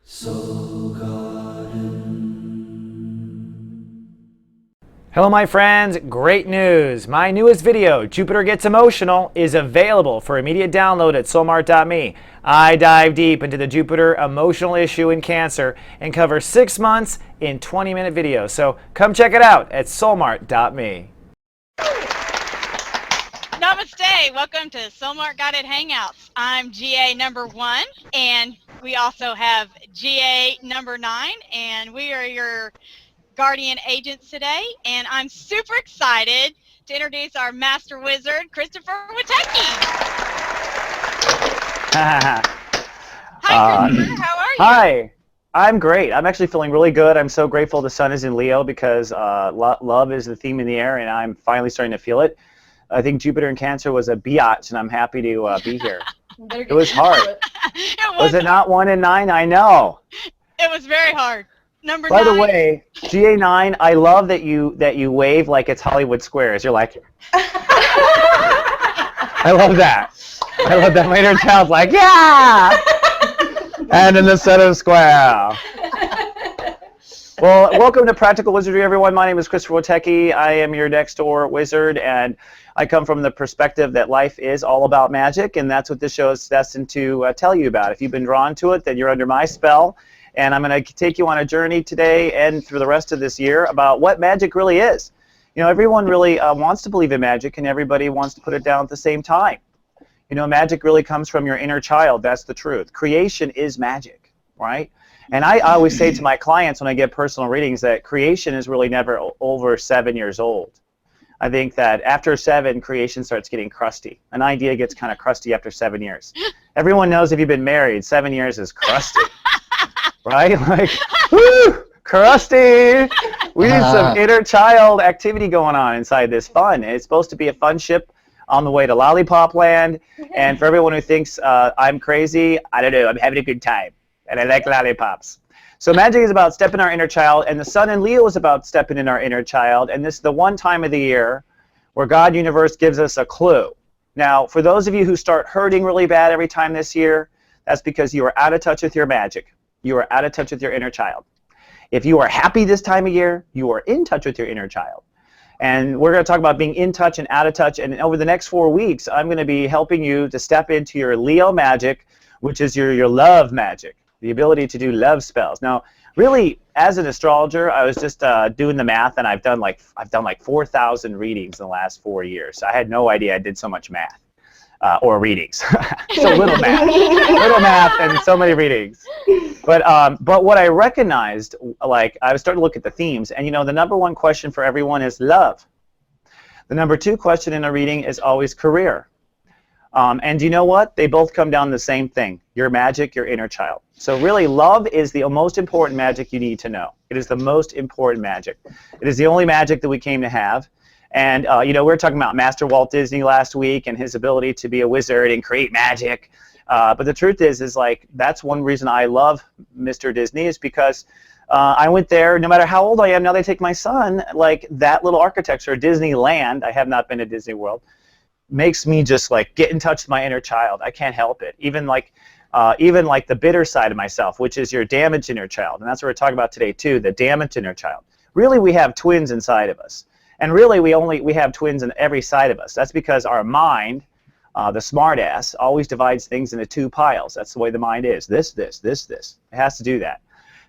Soul Garden. Hello my friends, great news! My newest video, Jupiter Gets Emotional, is available for immediate download at soulmart.me. I dive deep into the Jupiter emotional issue in Cancer and cover 6 months in 20-minute videos. So come check it out at soulmart.me. Namaste! Welcome to Soulmart Guided Hangouts. I'm GA number 1, and we also have GA number 9, and we are your guardian agents today. And I'm super excited to introduce our master wizard, Christopher Witecki. Hi, Christopher. How are you? Hi. I'm great. I'm actually feeling really good. I'm so grateful the sun is in Leo because love is the theme in the air, and I'm finally starting to feel it. I think Jupiter in Cancer was a biatch, and I'm happy to be here. It was hard. Was it not 1 and 9? I know. It was very hard. Number By 9. the way, GA9, I love that you wave like it's Hollywood Squares. You're like, I love that. I love that. My inner child's like, yeah! And in the center square. Well, welcome to Practical Wizardry, everyone. My name is Christopher Witecki. I am your next door wizard, and I come from the perspective that life is all about magic, and that's what this show is destined to tell you about. If you've been drawn to it, then you're under my spell, and I'm going to take you on a journey today and through the rest of this year about what magic really is. You know, everyone really wants to believe in magic, and everybody wants to put it down at the same time. You know, magic really comes from your inner child. That's the truth. Creation is magic, right? And I always say to my clients when I get personal readings that creation is really never over 7 years old. I think that after 7, creation starts getting crusty. An idea gets kind of crusty after 7 years. Everyone knows if you've been married, 7 years is crusty, right? Like, woo, crusty. We need some inner child activity going on inside this fun. It's supposed to be a fun ship on the way to Lollipop Land. And for everyone who thinks I'm crazy, I don't know, I'm having a good time. And I like lollipops. So magic is about stepping our inner child, and the sun in Leo is about stepping in our inner child, and this is the one time of the year where God Universe gives us a clue. Now, for those of you who start hurting really bad every time this year, that's because you are out of touch with your magic. You are out of touch with your inner child. If you are happy this time of year, you are in touch with your inner child. And we're going to talk about being in touch and out of touch, and over the next 4 weeks, I'm going to be helping you to step into your Leo magic, which is your love magic. The ability to do love spells. Now, really, as an astrologer, I was just doing the math, and I've done like 4,000 readings in the last 4 years. I had no idea I did so much math or readings. So little math, and so many readings. But what I recognized, like I was starting to look at the themes, and you know, the number 1 question for everyone is love. The number 2 question in a reading is always career. And you know what? They both come down to the same thing. Your magic, your inner child. So really, love is the most important magic you need to know. It is the most important magic. It is the only magic that we came to have. And, you know, we were talking about Master Walt Disney last week and his ability to be a wizard and create magic. But the truth is like, that's one reason I love Mr. Disney is because I went there, no matter how old I am, now they take my son, like that little architecture, Disneyland, I have not been to Disney World, makes me just like get in touch with my inner child. I can't help it. Even like the bitter side of myself, which is your damaged inner child. And that's what we're talking about today too, the damaged inner child. Really, we have twins inside of us. And really, we have twins in every side of us. That's because our mind, the smart ass, always divides things into 2 piles. That's the way the mind is. This. It has to do that.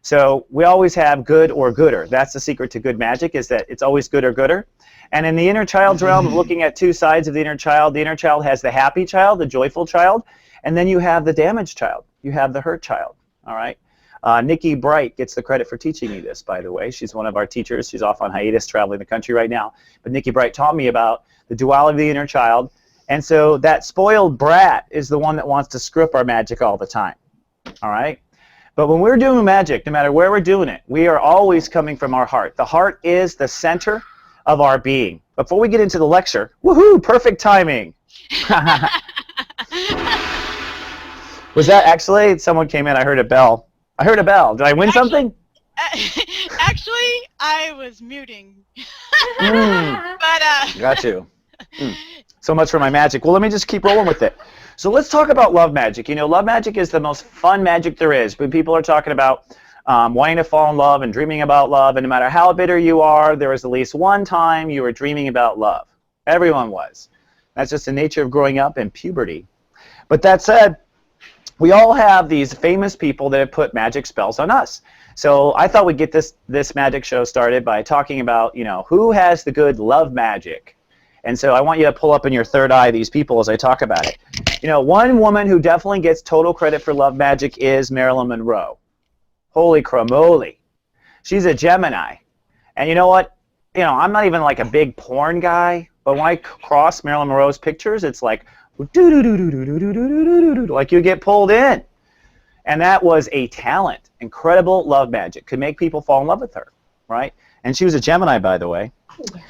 So we always have good or gooder. That's the secret to good magic, is that it's always good or gooder. And in the inner child's realm, looking at 2 sides of the inner child has the happy child, the joyful child, and then you have the damaged child. You have the hurt child, all right? Nikki Bright gets the credit for teaching me this, by the way. She's one of our teachers. She's off on hiatus traveling the country right now. But Nikki Bright taught me about the duality of the inner child. And so that spoiled brat is the one that wants to screw up our magic all the time, all right? But when we're doing magic, no matter where we're doing it, we are always coming from our heart. The heart is the center of our being. Before we get into the lecture, woohoo, perfect timing. Was that actually, someone came in, I heard a bell. I heard a bell. Did I win something? Actually, I was muting. Got you. So much for my magic. Well, let me just keep rolling with it. So let's talk about love magic. You know, love magic is the most fun magic there is. When people are talking about wanting to fall in love and dreaming about love, and no matter how bitter you are, there was at least one time you were dreaming about love. Everyone was. That's just the nature of growing up in puberty. But that said, we all have these famous people that have put magic spells on us. So I thought we'd get this magic show started by talking about, you know, who has the good love magic. And so I want you to pull up in your third eye these people as I talk about it. You know, one woman who definitely gets total credit for love magic is Marilyn Monroe. Holy cramoly. She's a Gemini. And you know what? You know, I'm not even like a big porn guy, but when I cross Marilyn Monroe's pictures, it's like, like you get pulled in. And that was a talent. Incredible love magic. Could make people fall in love with her, right? And she was a Gemini, by the way. Yes.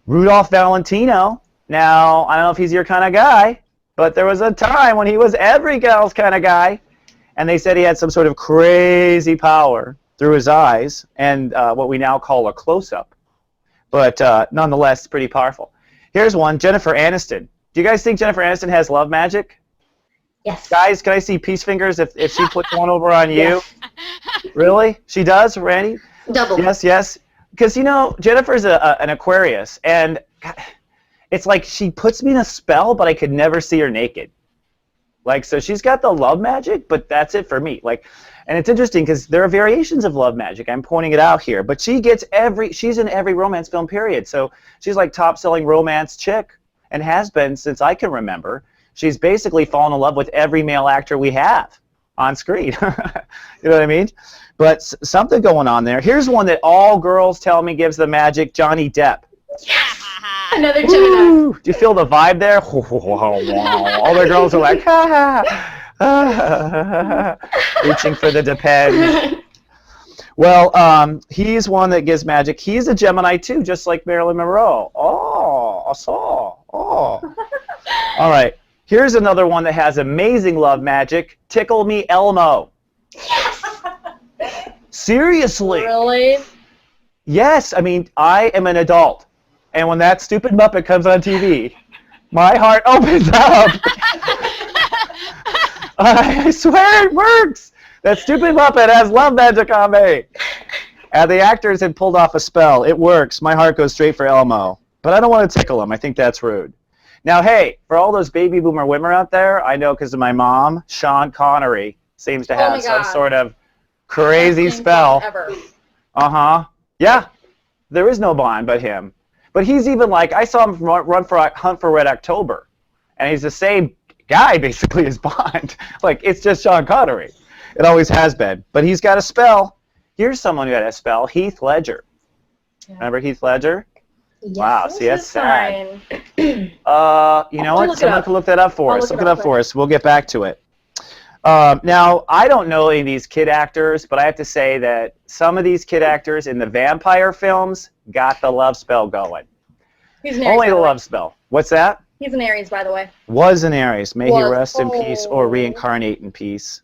Rudolph Valentino. Now, I don't know if he's your kind of guy, but there was a time when he was every gal's kind of guy. And they said he had some sort of crazy power through his eyes and what we now call a close-up. But nonetheless, pretty powerful. Here's one, Jennifer Aniston. Do you guys think Jennifer Aniston has love magic? Yes. Guys, can I see peace fingers if she puts one over on you? Yes. Really? She does, Randy? Double. Yes, yes. Because, you know, Jennifer's an Aquarius, and it's like she puts me in a spell, but I could never see her naked. Like, so she's got the love magic, but that's it for me. Like, and it's interesting because there are variations of love magic. I'm pointing it out here. But she gets she's in every romance film, period. So she's like top-selling romance chick and has been since I can remember. She's basically fallen in love with every male actor we have on screen. You know what I mean? But something going on there. Here's one that all girls tell me gives the magic, Johnny Depp. Yes. Another Gemini. Woo! Do you feel the vibe there? All the girls are like, ha, ha, reaching for the depend. Well, he's one that gives magic. He's a Gemini too, just like Marilyn Monroe. Oh, I saw. Oh. All right. Here's another one that has amazing love magic. Tickle Me Elmo. Yes. Seriously. Really? Yes. I mean, I am an adult. And when that stupid Muppet comes on TV, my heart opens up. I swear it works. That stupid Muppet has love magic on me. And the actors had pulled off a spell. It works. My heart goes straight for Elmo. But I don't want to tickle him. I think that's rude. Now, hey, for all those baby boomer women out there, I know because of my mom, Sean Connery seems to have some sort of crazy spell. Ever. Uh-huh. Yeah. There is no Bond but him. But he's even like, I saw him Hunt for Red October, and he's the same guy basically as Bond. Like, it's just Sean Connery. It always has been. But he's got a spell. Here's someone who had a spell, Heath Ledger. Yeah. Remember Heath Ledger? Yes. Wow, see, that's sad. You know what? Someone can look that up for us. Look it up for us. We'll get back to it. Now, I don't know any of these kid actors, but I have to say that some of these kid actors in the vampire films got the love spell going. He's an Aries, only the love spell. What's that? He's an Aries, by the way. Was an Aries. May he rest in peace or reincarnate in peace.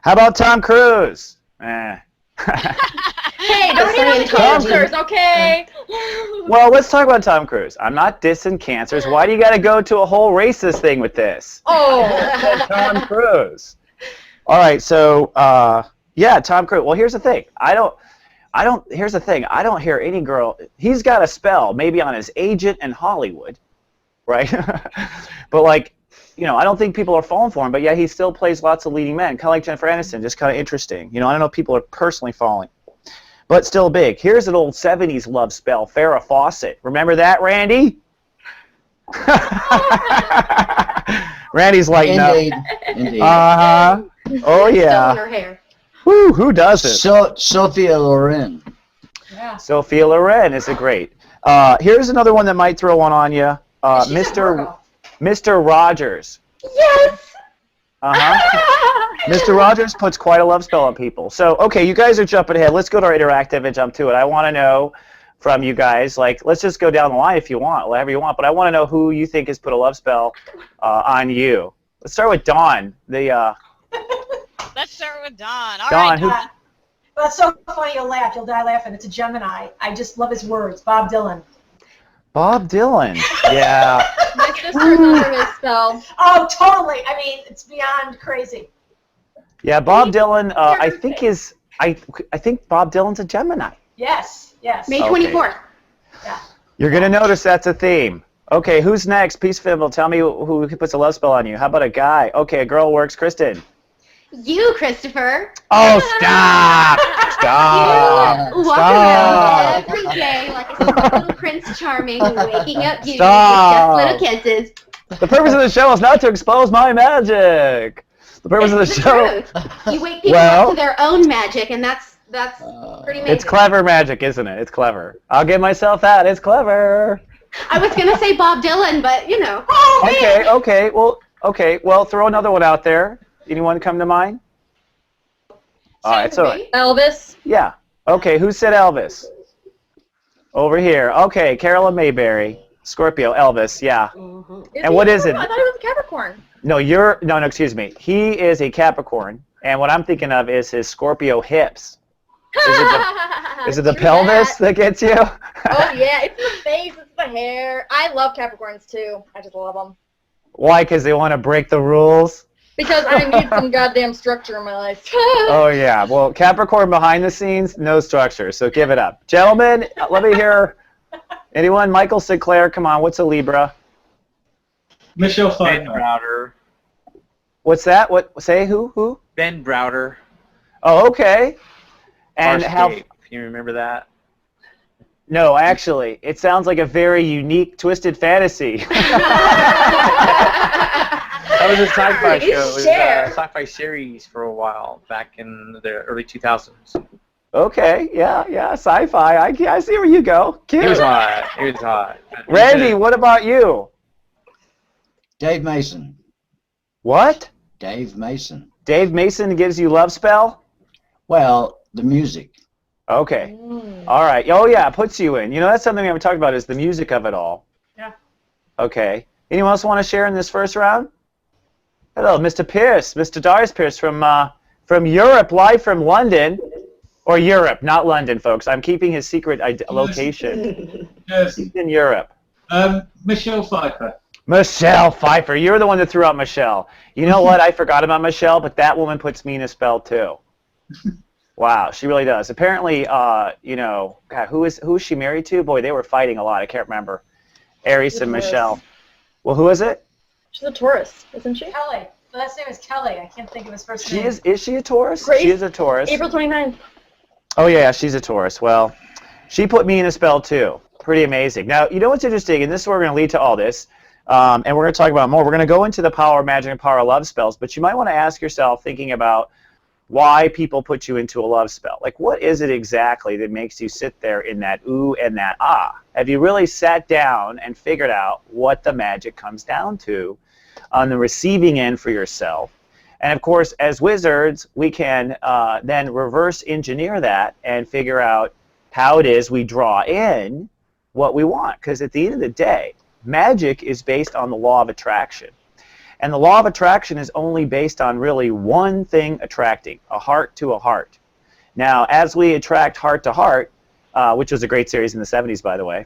How about Tom Cruise? Hey, don't hit on cancers, okay? Well, let's talk about Tom Cruise. I'm not dissing cancers. Why do you got to go to a whole racist thing with this? Oh. Tom Cruise. All right, so yeah, Tom Cruise. Well, here's the thing. Here's the thing. I don't hear any girl. He's got a spell, maybe on his agent in Hollywood, right? But like, you know, I don't think people are falling for him. But yeah, he still plays lots of leading men, kind of like Jennifer Aniston. Just kind of interesting. You know, I don't know if people are personally falling, but still big. Here's an old '70s love spell, Farrah Fawcett. Remember that, Randy? Randy's lighting up. Indeed. Uh-huh. Oh yeah. Still in her hair. Woo, who does it? Sophia Loren. Yeah. Sophia Loren is a great. Here's another one that might throw one on you. Mr. Rogers. Yes. Uh-huh. Mr. Rogers puts quite a love spell on people. So, okay, you guys are jumping ahead. Let's go to our interactive and jump to it. I want to know from you guys, like, let's just go down the line if you want, whatever you want. But I want to know who you think has put a love spell on you. Let's start with Dawn. Let's start with Dawn. All Dawn, right, Dawn. Well, it's so funny you'll laugh. You'll die laughing. It's a Gemini. I just love his words. Bob Dylan. Bob Dylan. Yeah. My sister's under his spell. Oh, totally. I mean, it's beyond crazy. Yeah, Bob Dylan. I think Bob Dylan's a Gemini. Yes, yes. May Okay. 24th. You're gonna notice that's a theme. Okay, who's next? Peace Fimble, tell me who puts a love spell on you. How about a guy? Okay, a girl works. Kristen. You, Christopher. Oh, stop! You walk Stop! around every day like a small little Prince Charming, waking up beauty Stop. with just little kisses. The purpose of the show is not to expose my magic. The purpose of the It's show. truth. You wake people up to their own magic, and that's pretty amazing. It's clever magic, isn't it? It's clever. I'll give myself that. It's clever. I was gonna say Bob Dylan, but you know. Okay. Well, throw another one out there. Anyone come to mind? It's all right. Elvis. Yeah. Okay, who said Elvis? Over here. Okay, Carolyn Mayberry. Scorpio, Elvis, yeah. And what is it? I thought it was a Capricorn. No, excuse me. He is a Capricorn, and what I'm thinking of is his Scorpio hips. Is it the pelvis that gets you? Oh, yeah, it's the face, it's the hair. I love Capricorns, too. I just love them. Why? Because they want to break the rules? Because I need some goddamn structure in my life. Oh, yeah. Well, Capricorn behind the scenes, no structure, so give it up. Gentlemen, let me hear. Anyone? Michael Sinclair, come on. What's a Libra? Michelle Ben Pfeiffer. Browder. What's that? What? Say who? Who? Ben Browder. Oh, okay. And how? Farscape. Can you remember that? No, actually, it sounds like a very unique, twisted fantasy. That was a sci-fi show. You It was share. a sci-fi series for a while back in the early 2000s. Okay, yeah, sci-fi. I see where you go. Cute. It was hot. It was hot. Randy, what about you? Dave Mason. What? Dave Mason. Dave Mason gives you love spell? Well, the music. Okay. All right. Oh, yeah, it puts you in. You know, that's something we haven't talked about is the music of it all. Yeah. Okay. Anyone else want to share in this first round? Hello, Mr. Pierce, Mr. Darius Pierce from Europe, live from London. Or Europe, not London, folks. I'm keeping his secret location. Yes. He's in Europe. Michelle Pfeiffer. Michelle Pfeiffer. You're the one that threw out Michelle. You know what? I forgot about Michelle, but that woman puts me in a spell, too. Wow, she really does. Apparently, you know, God, who is she married to? Boy, they were fighting a lot. I can't remember. Aries and Michelle. Well, who is it? She's a Taurus, isn't she? Kelly. The last name is Kelly. I can't think of his first name. Is she a Taurus? Grace. She is a Taurus. April 29th. Oh, yeah, she's a Taurus. Well, she put me in a spell, too. Pretty amazing. Now, you know what's interesting, and this is where we're going to lead to all this, and we're going to talk about more. We're going to go into the power of magic and power of love spells, but you might want to ask yourself, thinking about why people put you into a love spell. Like, what is it exactly that makes you sit there in that ooh and that ah? Have you really sat down and figured out what the magic comes down to on the receiving end for yourself? And of course, as wizards, we can then reverse engineer that and figure out how it is we draw in what we want. Because at the end of the day, magic is based on the law of attraction. And the law of attraction is only based on really one thing attracting, a heart to a heart. Now, as we attract heart to heart, which was a great series in the 70s, by the way.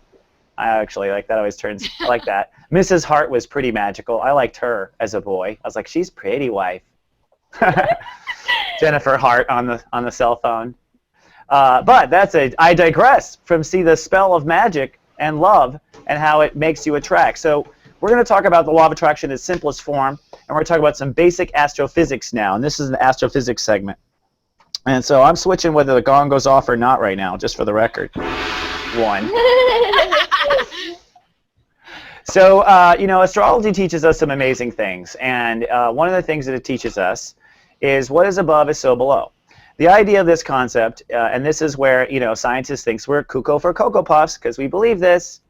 I actually like that. Always turns I like that. Mrs. Hart was pretty magical. I liked her as a boy. I was like, she's pretty, wife. Jennifer Hart on the cell phone. But I digress from the spell of magic and love and how it makes you attract. So we're going to talk about the law of attraction in its simplest form, and we're going to talk about some basic astrophysics now. And this is an astrophysics segment. And so I'm switching whether the gong goes off or not right now, just for the record. One. So, you know, astrology teaches us some amazing things. And one of the things that it teaches us is what is above is so below. The idea of this concept, and this is where, you know, scientists think we're cuckoo for Cocoa Puffs because we believe this,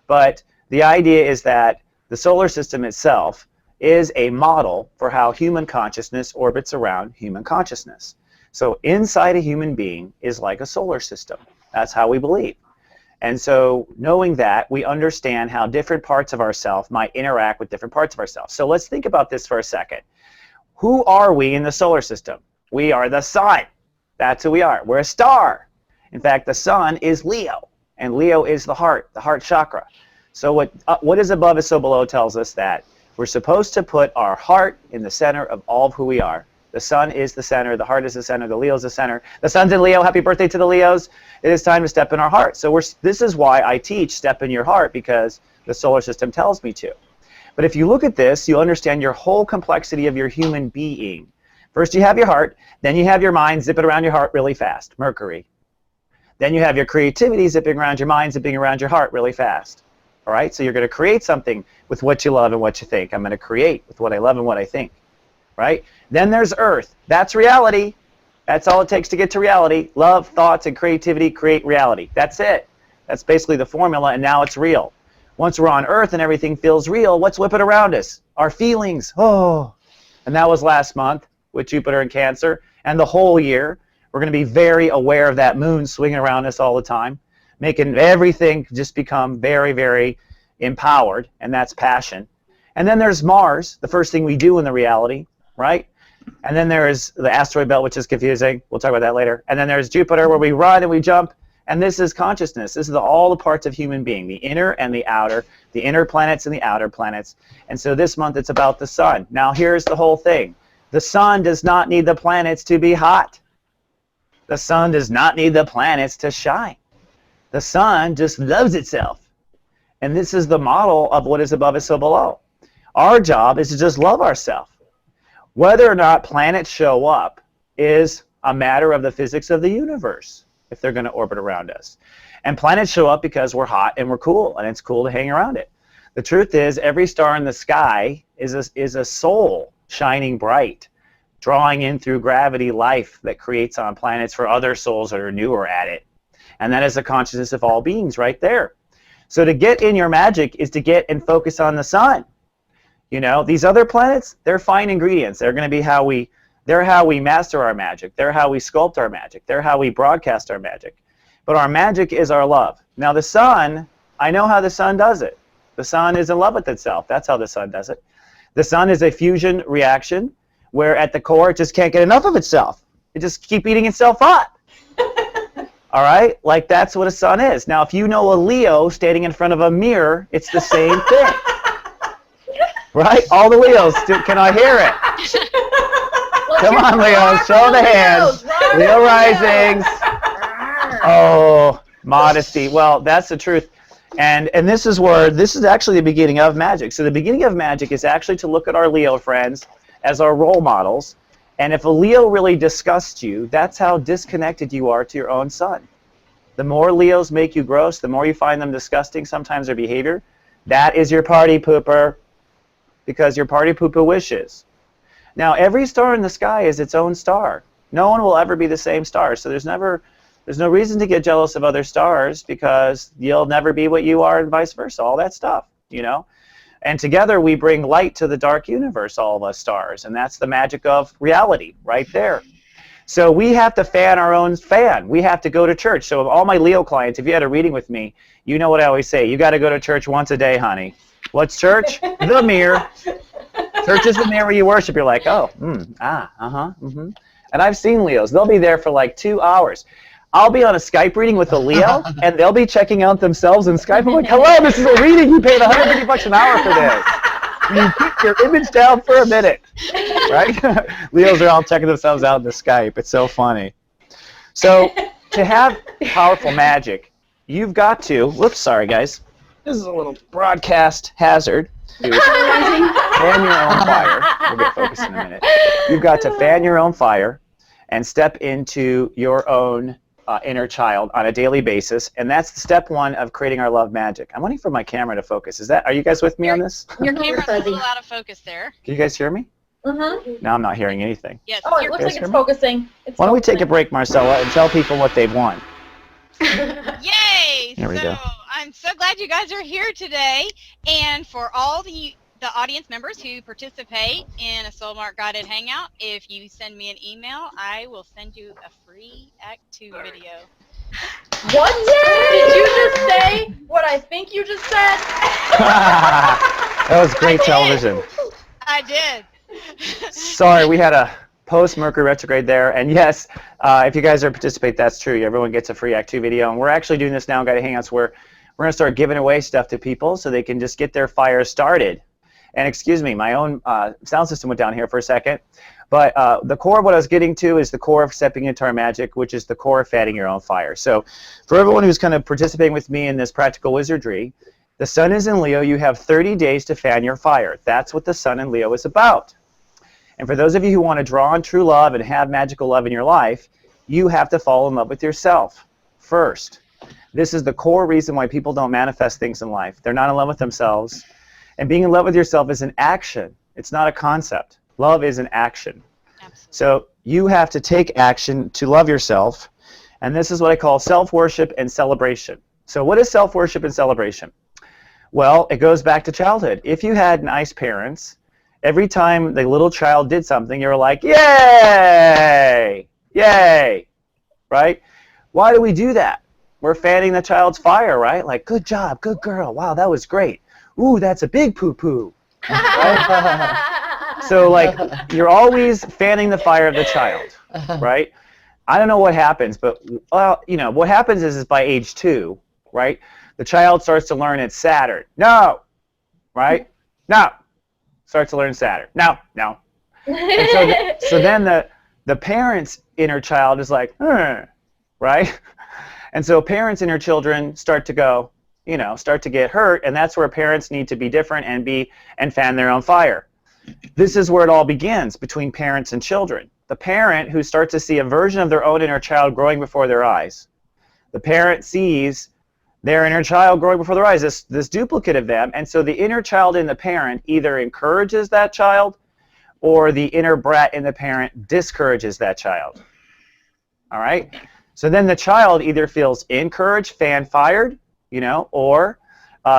but the idea is that the solar system itself is a model for how human consciousness orbits around human consciousness. So inside a human being is like a solar system. That's how we believe. And so knowing that, we understand how different parts of ourselves might interact with different parts of ourselves. So let's think about this for a second. Who are we in the solar system? We are the sun. That's who we are. We're a star. In fact, the sun is Leo, and Leo is the heart chakra. So what is above is so below tells us that we're supposed to put our heart in the center of all of who we are. The sun is the center, the heart is the center, the Leo is the center. The sun's in Leo, happy birthday to the Leos. It is time to step in our heart. So this is why I teach step in your heart, because the solar system tells me to. But if you look at this, you'll understand your whole complexity of your human being. First you have your heart, then you have your mind, zip it around your heart really fast, Mercury. Then you have your creativity zipping around your mind, zipping around your heart really fast. All right, so you're going to create something with what you love and what you think. I'm going to create with what I love and what I think. Right? Then there's Earth. That's reality. That's all it takes to get to reality. Love, thoughts, and creativity create reality. That's it. That's basically the formula, and now it's real. Once we're on Earth and everything feels real, what's whipping around us? Our feelings. Oh. And that was last month with Jupiter and Cancer. And the whole year, we're going to be very aware of that moon swinging around us all the time, making everything just become very, very empowered, and that's passion. And then there's Mars, the first thing we do in the reality, right? And then there's the asteroid belt, which is confusing. We'll talk about that later. And then there's Jupiter, where we run and we jump. And this is consciousness. This is all the parts of human being, the inner and the outer, the inner planets and the outer planets. And so this month it's about the sun. Now here's the whole thing. The sun does not need the planets to be hot. The sun does not need the planets to shine. The sun just loves itself. And this is the model of what is above is so below. Our job is to just love ourselves. Whether or not planets show up is a matter of the physics of the universe, if they're going to orbit around us. And planets show up because we're hot and we're cool, and it's cool to hang around it. The truth is, every star in the sky is a soul shining bright, drawing in through gravity life that creates on planets for other souls that are newer at it. And that is the consciousness of all beings right there. So to get in your magic is to get and focus on the sun. You know, these other planets, they're fine ingredients. They're going to be they're how we master our magic. They're how we sculpt our magic. They're how we broadcast our magic. But our magic is our love. Now the sun, I know how the sun does it. The sun is in love with itself. That's how the sun does it. The sun is a fusion reaction where at the core it just can't get enough of itself. It just keeps eating itself hot. All right? Like that's what a sun is. Now if you know a Leo standing in front of a mirror, it's the same thing. Right? All the Leos. Can I hear it? Come on, Leos. Show the hands. Leo risings. Oh, modesty. Well, that's the truth. And this is actually the beginning of magic. So the beginning of magic is actually to look at our Leo friends as our role models. And if a Leo really disgusts you, that's how disconnected you are to your own sun. The more Leos make you gross, the more you find them disgusting, sometimes their behavior, that is your party pooper. Because your party pooper wishes. Now, every star in the sky is its own star. No one will ever be the same star. So there's no reason to get jealous of other stars because you'll never be what you are and vice versa. All that stuff, you know. And together we bring light to the dark universe, all of us stars. And that's the magic of reality right there. So we have to fan our own fan. We have to go to church. So all my Leo clients, if you had a reading with me, you know what I always say. You got to go to church once a day, honey. What's church? The mirror. Church is the mirror where you worship. You're like, oh, And I've seen Leos. They'll be there for like 2 hours. I'll be on a Skype reading with a Leo, and they'll be checking out themselves in Skype. I'm like, hello, this is a reading. You paid $150 an hour for this. You keep your image down for a minute. Right? Leos are all checking themselves out in the Skype. It's so funny. So to have powerful magic, you've got to, whoops, sorry, guys. This is a little broadcast hazard. Fan your own fire. We'll get focused in a minute. You've got to fan your own fire and step into your own inner child on a daily basis, and that's step one of creating our love magic. I'm waiting for my camera to focus. Are you guys with me on this? Your camera's a little out of focus there. Can you guys hear me? Mm-hmm. No, I'm not hearing anything. Yes. Oh, it looks like it's focusing. Why don't we take a break, Marcella, and tell people what they've won? Yay! Here we go. I'm so glad you guys are here today, and for all the audience members who participate in a Soulmark Guided Hangout, if you send me an email, I will send you a free Act 2 video. What? Did you just say what I think you just said? That was great television. I did. Sorry, we had a post-Mercury retrograde there, and yes, if you guys are participate, that's true. Everyone gets a free Act 2 video, and we're actually doing this now, Guided Hangouts, where We're going to start giving away stuff to people so they can just get their fire started. And excuse me, my own sound system went down here for a second. But the core of what I was getting to is the core of stepping into our magic, which is the core of fanning your own fire. So for everyone who's kind of participating with me in this practical wizardry, the sun is in Leo. You have 30 days to fan your fire. That's what the sun in Leo is about. And for those of you who want to draw on true love and have magical love in your life, you have to fall in love with yourself first. This is the core reason why people don't manifest things in life. They're not in love with themselves. And being in love with yourself is an action. It's not a concept. Love is an action. Absolutely. So you have to take action to love yourself. And this is what I call self-worship and celebration. So what is self-worship and celebration? Well, it goes back to childhood. If you had nice parents, every time the little child did something, you were like, yay, yay, right? Why do we do that? We're fanning the child's fire, right? Like, good job, good girl, wow, that was great. Ooh, that's a big poo-poo. Right? So, like, you're always fanning the fire of the child, right? I don't know what happens, but, well, you know, what happens is by age 2, right, the child starts to learn it's Saturn. No, right? No. Starts to learn Saturn. No, no. And so then the parent's inner child is like, right? And so parents' inner children start to go, you know, start to get hurt, and that's where parents need to be different and fan their own fire. This is where it all begins, between parents and children. The parent who starts to see a version of their own inner child growing before their eyes. The parent sees their inner child growing before their eyes, this duplicate of them, and so the inner child in the parent either encourages that child or the inner brat in the parent discourages that child. All right? So then the child either feels encouraged, fan-fired, you know, or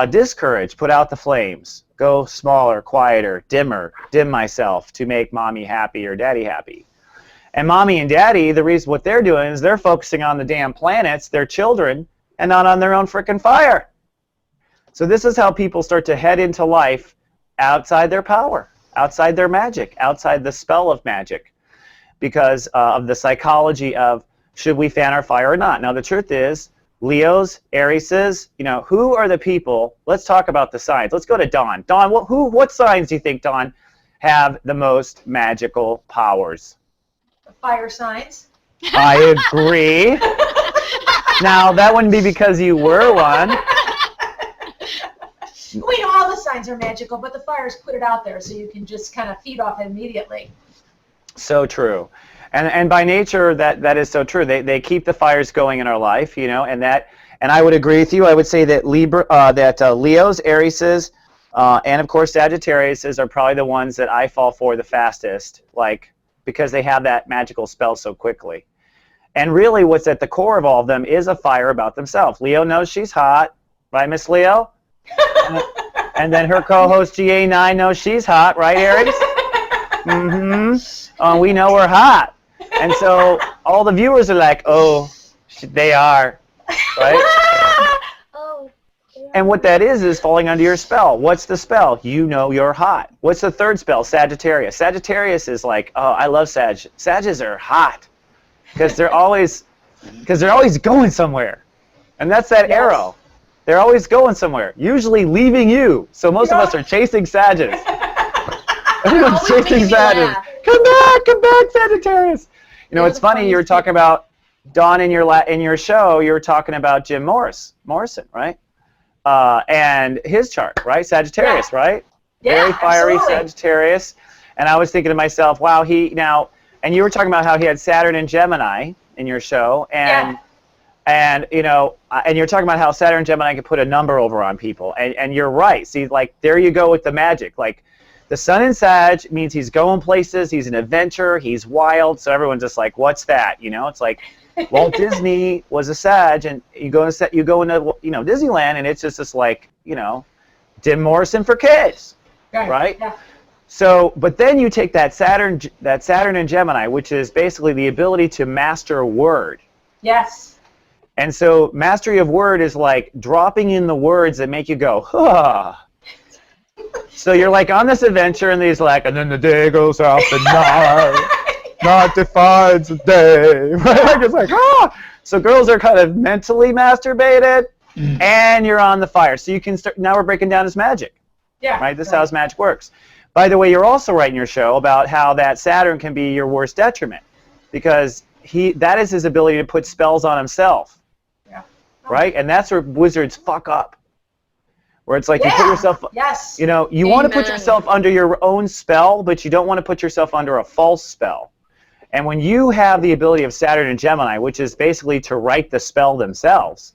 discouraged, put out the flames, go smaller, quieter, dimmer, dim myself to make mommy happy or daddy happy. And mommy and daddy, the reason what they're doing is they're focusing on the damn planets, their children, and not on their own frickin' fire. So this is how people start to head into life outside their power, outside their magic, outside the spell of magic, because of the psychology of should we fan our fire or not. Now the truth is, Leos, Arieses, you know, who are the people? Let's talk about the signs. Let's go to Dawn. Dawn, what signs do you think, Dawn, have the most magical powers? Fire signs. I agree. Now, that wouldn't be because you were one. We know all the signs are magical, but the fires put it out there so you can just kind of feed off it immediately. So true. And by nature, that is so true. They keep the fires going in our life, you know, and I would agree with you. I would say that Leos, Arieses, and of course Sagittariuses are probably the ones that I fall for the fastest, like, because they have that magical spell so quickly. And really what's at the core of all of them is a fire about themselves. Leo knows she's hot, right, Miss Leo? And then her co-host GA9 knows she's hot, right, Aries? Mm-hmm. We know we're hot. And so all the viewers are like, oh, they are, right? Oh. And what that is falling under your spell. What's the spell? You know you're hot. What's the third spell? Sagittarius. Sagittarius is like, oh, I love Sag. Sages are hot because they're always going somewhere. And that's that arrow. They're always going somewhere, usually leaving you. So most of us are chasing Sages. Everyone's chasing Sages. Come back, Sagittarius. You know, it's funny, you were talking about, Dawn, in your show, you were talking about Jim Morrison, right? And his chart, right? Sagittarius, right? Yeah, Very fiery absolutely. Sagittarius. And I was thinking to myself, wow, and you were talking about how he had Saturn and Gemini in your show, and you know, and you're talking about how Saturn and Gemini can put a number over on people, and you're right. See, like, there you go with the magic. Like, the sun in Sag means he's going places, he's an adventurer, he's wild, so everyone's just like, what's that? You know, it's like Walt Disney was a Sag, and you go into, you know, Disneyland, and it's just this, like, you know, Jim Morrison for kids, right? Yeah. So, but then you take that Saturn and Gemini, which is basically the ability to master a word. Yes. And so mastery of word is like dropping in the words that make you go, huh. So you're like on this adventure, and he's like, and then the day goes out the night, night defines the day. Right? Like, it's like, ah. So girls are kind of mentally masturbated, and you're on the fire. So you can start. Now we're breaking down his magic. Yeah. Right. This is how his magic works. By the way, you're also writing your show about how that Saturn can be your worst detriment, because that is his ability to put spells on himself. Yeah. Right, and that's where wizards fuck up. Where it's like you put yourself. Yes. You know, you want to put yourself under your own spell, but you don't want to put yourself under a false spell. And when you have the ability of Saturn and Gemini, which is basically to write the spell themselves,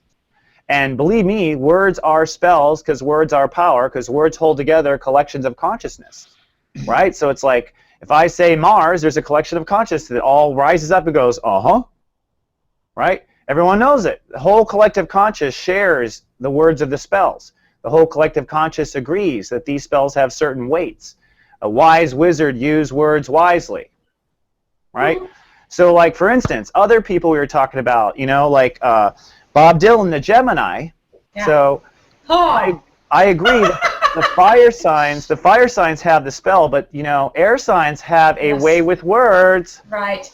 and believe me, words are spells because words are power, because words hold together collections of consciousness, right? So it's like, if I say Mars, there's a collection of consciousness that all rises up and goes, uh-huh, right? Everyone knows it. The whole collective conscious shares the words of the spells. The whole collective conscious agrees that these spells have certain weights. A wise wizard uses words wisely, right? So, like, for instance, other people we were talking about, you know, like Bob Dylan, the Gemini. Yeah. So I agree. The fire signs have the spell, but, you know, air signs have a way with words. Right.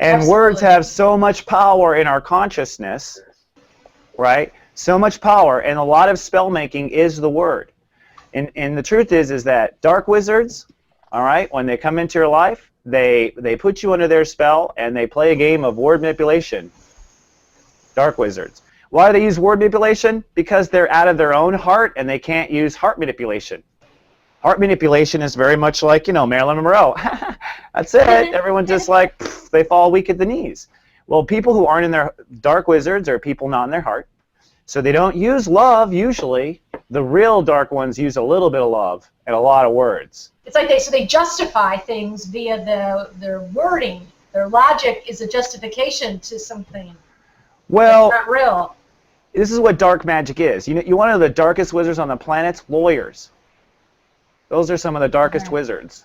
And Absolutely. words have so much power in our consciousness, right? So much power, and a lot of spell making is the word. And the truth is that dark wizards, all right, when they come into your life, they put you under their spell, and they play a game of word manipulation. Dark wizards. Why do they use word manipulation? Because they're out of their own heart, and they can't use heart manipulation. Heart manipulation is very much like, you know, Marilyn Monroe. That's it. Everyone's just like, they fall weak at the knees. Well, people who aren't in their dark wizards are people not in their heart. So they don't use love usually. The real dark ones use a little bit of love and a lot of words. It's like they justify things via their wording. Their logic is a justification to something. Well, It's not real. this is what dark magic is. You want to know the darkest wizards on the planet? Lawyers. Those are some of the darkest wizards,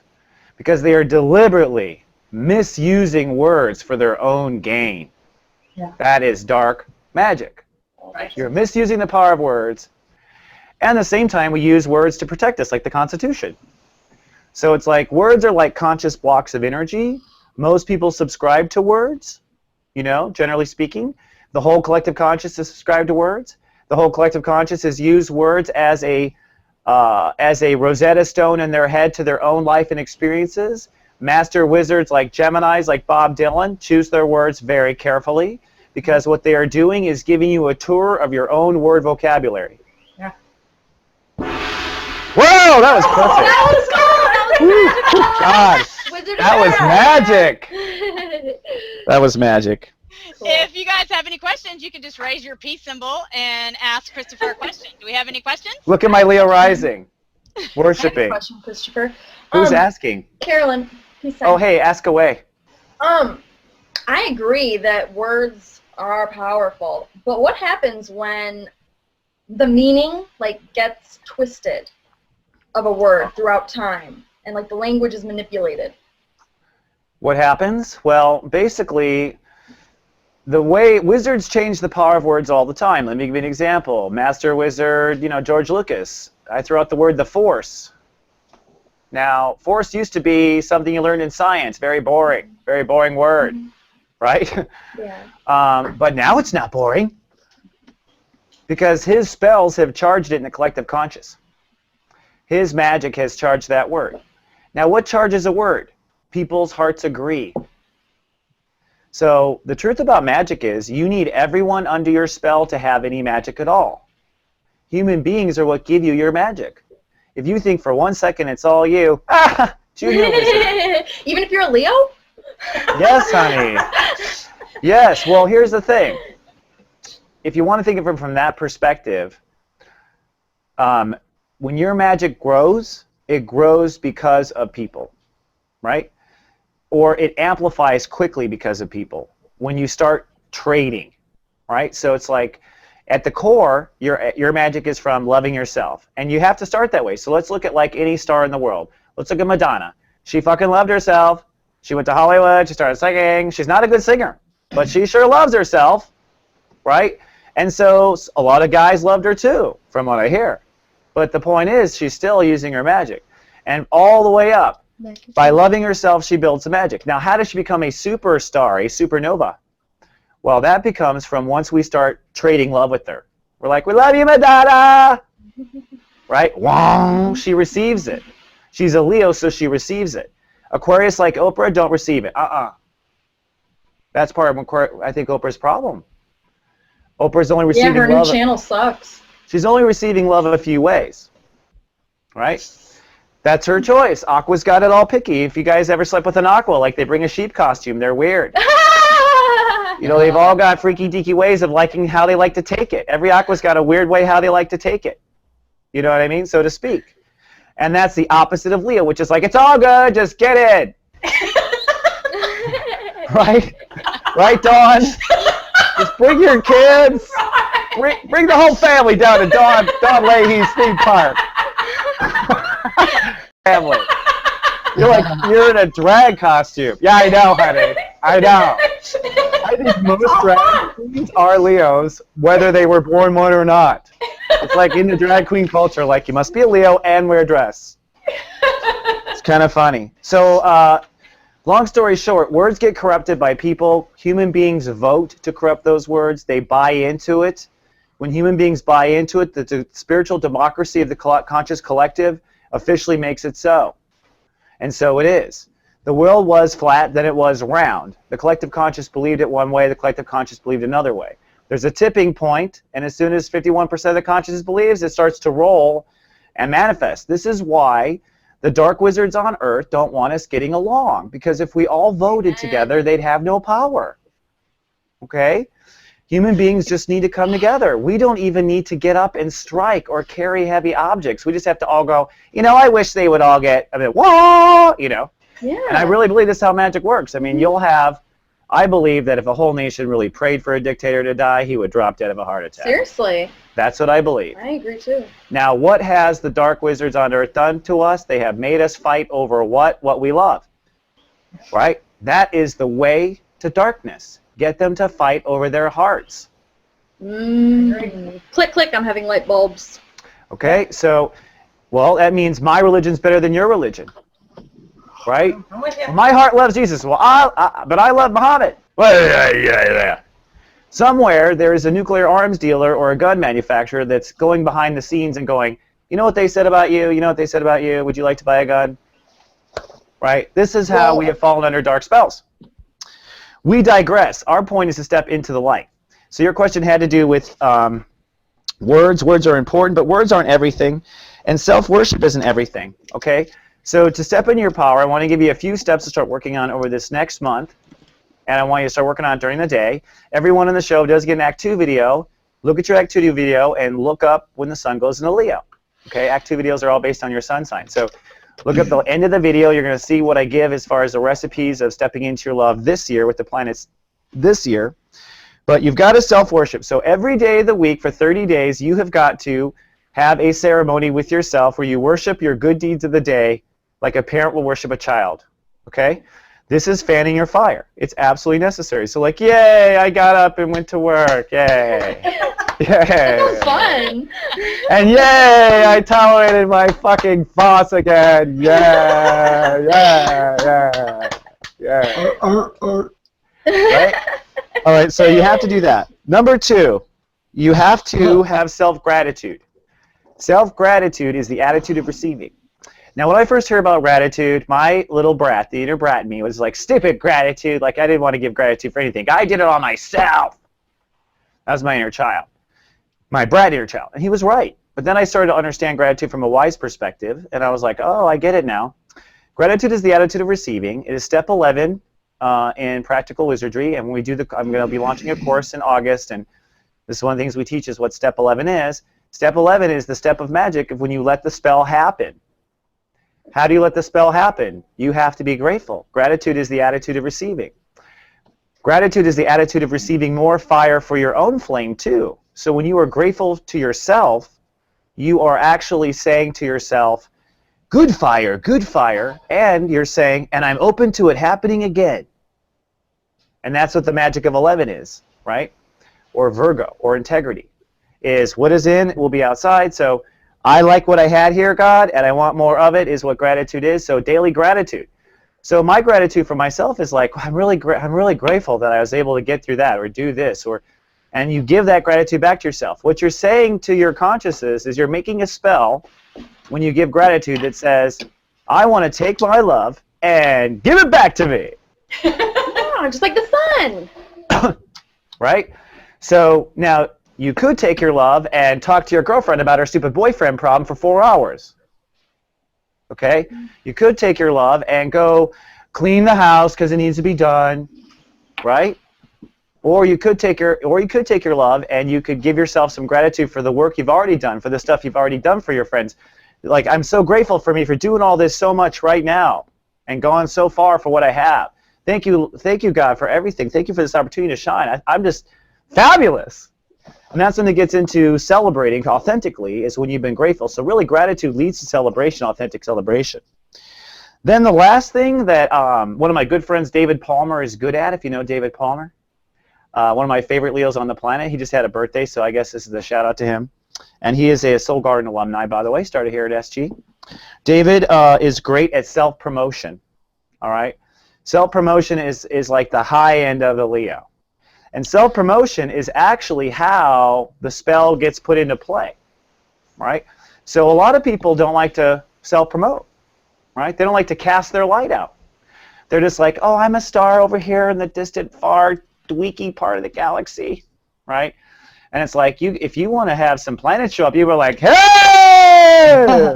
because they are deliberately misusing words for their own gain. Yeah. That is dark magic. Right. You're misusing the power of words, and at the same time we use words to protect us, like the Constitution. So it's like words are like conscious blocks of energy. Most people subscribe to words, you know, generally speaking. The whole collective conscious is subscribed to words. The whole collective conscious has used words as a Rosetta Stone in their head to their own life and experiences. Master wizards like Geminis, like Bob Dylan, choose their words very carefully, because what they are doing is giving you a tour of your own word vocabulary. Yeah. Whoa, that was perfect. God, that was magic. That was magic. If you guys have any questions, you can just raise your peace symbol and ask Christopher a question. Do we have any questions? Look at my Leo rising, I have a worshiping. question, Christopher. Who's asking? Carolyn. Peace Oh, out. hey, ask away. I agree that words are powerful, but what happens when the meaning gets twisted of a word throughout time, and the language is manipulated? What happens? Well, basically, the way wizards change the power of words all the time. Let me give you an example. Master wizard, George Lucas. I throw out the word the Force. Now, Force used to be something you learned in science. Very boring word, right? Yeah. But now it's not boring, because his spells have charged it in the collective conscious. His magic has charged that word. Now, what charges a word? People's hearts agree. So the truth about magic is you need everyone under your spell to have any magic at all. Human beings are what give you your magic. If you think for 1 second it's all you, junior wizard. Even if you're a Leo? Yes, honey. Yes, well, here's the thing. If you want to think of it from that perspective, when your magic grows, it grows because of people, right? Or it amplifies quickly because of people when you start trading, right? So it's like, at the core, your magic is from loving yourself. And you have to start that way. So let's look at any star in the world. Let's look at Madonna. She fucking loved herself. She went to Hollywood. She started singing. She's not a good singer, but she sure loves herself, right? And so a lot of guys loved her too, from what I hear. But the point is, she's still using her magic. And all the way up, by loving herself, she builds the magic. Now, how does she become a superstar, a supernova? Well, that becomes from once we start trading love with her. We're like, we love you, Madonna. Right? Wow. She receives it. She's a Leo, so she receives it. Aquarius, like Oprah, don't receive it. That's part of, I think, Oprah's problem. Oprah's only receiving Yeah, her new love. channel sucks. She's only receiving love a few ways. Right? That's her choice. Aqua's got it all picky. If you guys ever slept with an Aqua, like they bring a sheep costume, they're weird. You know, they've all got freaky deaky ways of liking how they like to take it. Every Aqua's got a weird way how they like to take it. You know what I mean? So to speak. And that's the opposite of Leo, which is like, it's all good, just get it. Right? Right, Dawn? Just bring your kids. Bring the whole family down to Dawn Leahy's theme park. Family. You're in a drag costume. Yeah, I know, honey. I know. I think most drag queens are Leos, whether they were born one or not. It's like in the drag queen culture, like you must be a Leo and wear a dress. It's kind of funny. So, long story short, words get corrupted by people. Human beings vote to corrupt those words. They buy into it. When human beings buy into it, the spiritual democracy of the conscious collective officially makes it so. And so it is. The world was flat, then it was round. The collective conscious believed it one way, the collective conscious believed another way. There's a tipping point, and as soon as 51% of the consciousness believes, it starts to roll and manifest. This is why the dark wizards on Earth don't want us getting along, because if we all voted together, they'd have no power. Okay? Human beings just need to come together. We don't even need to get up and strike or carry heavy objects. We just have to all go, you know, I wish they would all get, whoa, you know. Yeah. And I really believe this is how magic works. I mean, you'll have, I believe that if a whole nation really prayed for a dictator to die, he would drop dead of a heart attack. Seriously. That's what I believe. I agree too. Now, what has the dark wizards on Earth done to us? They have made us fight over what? What we love. Right? That is the way to darkness. Get them to fight over their hearts. Click, click, I'm having light bulbs. Okay, so, well, that means my religion's better than your religion. Right? I'm with you. My heart loves Jesus. Well, but I love Muhammad. Well, somewhere there is a nuclear arms dealer or a gun manufacturer that's going behind the scenes and going, you know what they said about you? You know what they said about you? Would you like to buy a gun? Right? This is how we have fallen under dark spells. We digress. Our point is to step into the light. So your question had to do with words. Words are important, but words aren't everything. And self-worship isn't everything. Okay? So to step into your power, I want to give you a few steps to start working on over this next month. And I want you to start working on it during the day. Everyone in the show does get an Act 2 video. Look at your Act 2 video and look up when the sun goes into Leo. Okay? Act 2 videos are all based on your sun sign. So look at the end of the video. You're going to see what I give as far as the recipes of stepping into your love this year with the planets this year. But you've got to self-worship. So every day of the week for 30 days, you have got to have a ceremony with yourself where you worship your good deeds of the day like a parent will worship a child. Okay? This is fanning your fire. It's absolutely necessary. So like, yay, I got up and went to work. Yay. Yay. That was fun. And yay, I tolerated my fucking boss again. Yeah, yeah, yeah, yeah. Right? All right, so you have to do that. Number 2, you have to have self-gratitude. Self-gratitude is the attitude of receiving. Now, when I first heard about gratitude, my little brat, the inner brat in me, was like, stupid gratitude. Like, I didn't want to give gratitude for anything. I did it on myself. That was my inner child. My brat inner child. And he was right. But then I started to understand gratitude from a wise perspective, and I was like, oh, I get it now. Gratitude is the attitude of receiving. It is step 11 in practical wizardry, and when we do I'm going to be launching a course in August, and this is one of the things we teach is what step 11 is. Step 11 is the step of magic of when you let the spell happen. How do you let the spell happen? You have to be grateful. Gratitude is the attitude of receiving. Gratitude is the attitude of receiving more fire for your own flame too. So when you are grateful to yourself, you are actually saying to yourself, good fire, and you're saying, and I'm open to it happening again. And that's what the magic of 11 is, right? Or Virgo, or integrity, is what is in will be outside. So I like what I had here, God, and I want more of it, is what gratitude is. So daily gratitude. So my gratitude for myself is like, I'm really grateful that I was able to get through that or do this, or and you give that gratitude back to yourself. What you're saying to your consciousness is you're making a spell when you give gratitude that says, I want to take my love and give it back to me. Oh, just like the sun. Right? So now you could take your love and talk to your girlfriend about her stupid boyfriend problem for 4 hours. Okay? You could take your love and go clean the house because it needs to be done, right? Or you could take your love and you could give yourself some gratitude for the work you've already done, for the stuff you've already done for your friends. Like, I'm so grateful for me for doing all this so much right now and going so far for what I have. Thank you, God, for everything. Thank you for this opportunity to shine. I'm just fabulous. And that's when it gets into celebrating authentically, is when you've been grateful. So really, gratitude leads to celebration, authentic celebration. Then the last thing that one of my good friends, David Palmer, is good at, if you know David Palmer, one of my favorite Leos on the planet. He just had a birthday, so I guess this is a shout out to him. And he is a Soul Garden alumni, by the way, started here at SG. David is great at self-promotion, all right? Self-promotion is like the high end of the Leo. And self-promotion is actually how the spell gets put into play, right? So a lot of people don't like to self-promote, right? They don't like to cast their light out. They're just like, oh, I'm a star over here in the distant, far, dweeky part of the galaxy, right? And it's like, if you want to have some planets show up, you were like, hey!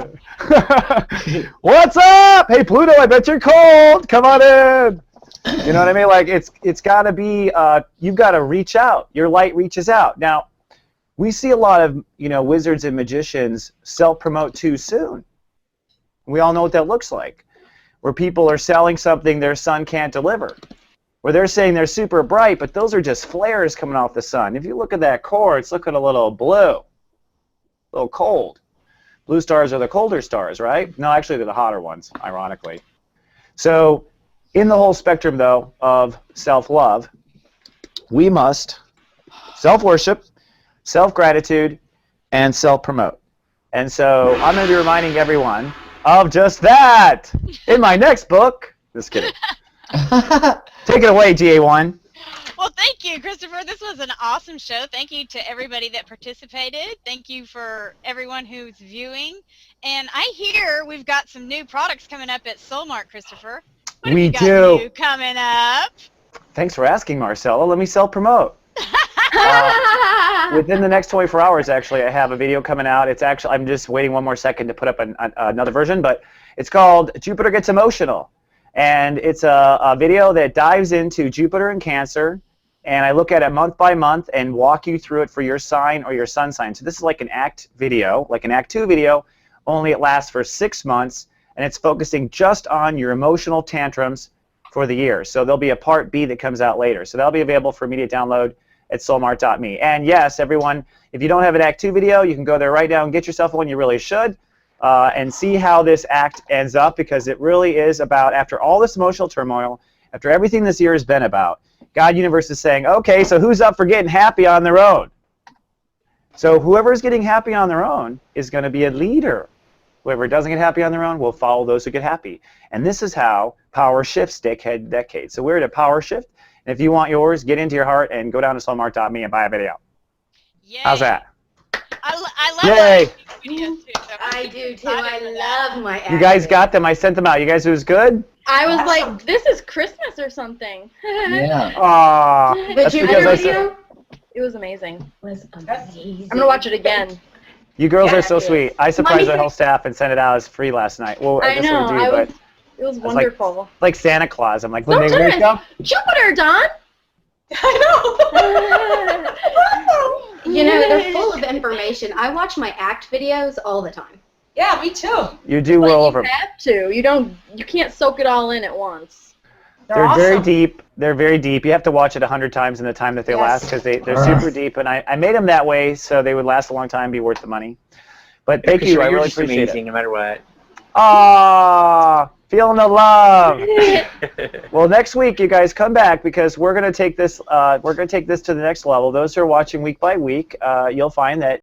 What's up? Hey, Pluto, I bet you're cold. Come on in. You know what I mean? Like, it's got to be, you've got to reach out. Your light reaches out. Now, we see a lot of, wizards and magicians self-promote too soon. We all know what that looks like, where people are selling something their sun can't deliver, where they're saying they're super bright, but those are just flares coming off the sun. If you look at that core, it's looking a little blue, a little cold. Blue stars are the colder stars, right? No, actually, they're the hotter ones, ironically. So in the whole spectrum, though, of self-love, we must self-worship, self-gratitude, and self-promote. And so I'm going to be reminding everyone of just that in my next book. Just kidding. Take it away, GA1. Well, thank you, Christopher. This was an awesome show. Thank you to everybody that participated. Thank you for everyone who's viewing. And I hear we've got some new products coming up at Soulmart, Christopher. What We have you got do. new coming up? Thanks for asking, Marcella. Let me self-promote. Within the next 24 hours, actually, I have a video coming out. It's actually, I'm just waiting one more second to put up another version, but it's called Jupiter Gets Emotional. And it's a video that dives into Jupiter and Cancer, and I look at it month by month and walk you through it for your sign or your sun sign. So this is like an Act video, like an Act 2 video, only it lasts for 6 months, and it's focusing just on your emotional tantrums for the year. So there'll be a part B that comes out later. So that'll be available for immediate download at soulmart.me. And yes, everyone, if you don't have an Act 2 video, you can go there right now and get yourself one. You really should. And see how this act ends up, because it really is about, after all this emotional turmoil, after everything this year has been about, God Universe is saying, okay, so who's up for getting happy on their own? So whoever's getting happy on their own is going to be a leader. Whoever doesn't get happy on their own will follow those who get happy. And this is how power shifts decade to decade. So we're at a power shift. And if you want yours, get into your heart and go down to soulmart.me and buy a video. Yay. How's that? I love Yay. videos too. So I do too. I love my You guys got them. I sent them out. You guys, it was good? I was like, this is Christmas or something. Yeah. Aww. The That's Jupiter because I said, video It was amazing. was amazing. I'm going to watch it again. you girls Yeah, are so it is. sweet. I surprised Mommy- the whole staff and sent it out as free last night. Well, I I guess know. we do, but It was like- wonderful. like Santa Claus. I'm like, when they Sometimes. wake up, Jupiter, Don! You know, they're full of information. I watch my act videos all the time. Yeah, me too. you do But roll you over. have to. You can't soak it all in at once. They're They're very awesome. deep. They're very deep. You have to watch it 100 times in the time that they Yes. last, because they're super deep. And I made them that way so they would last a long time, be worth the money. But thank you. I You're really just appreciate amazing, no matter what. it. Aww, feeling the love. Well, next week, you guys come back, because we're gonna take this. We're gonna take this to the next level. Those who are watching week by week, you'll find that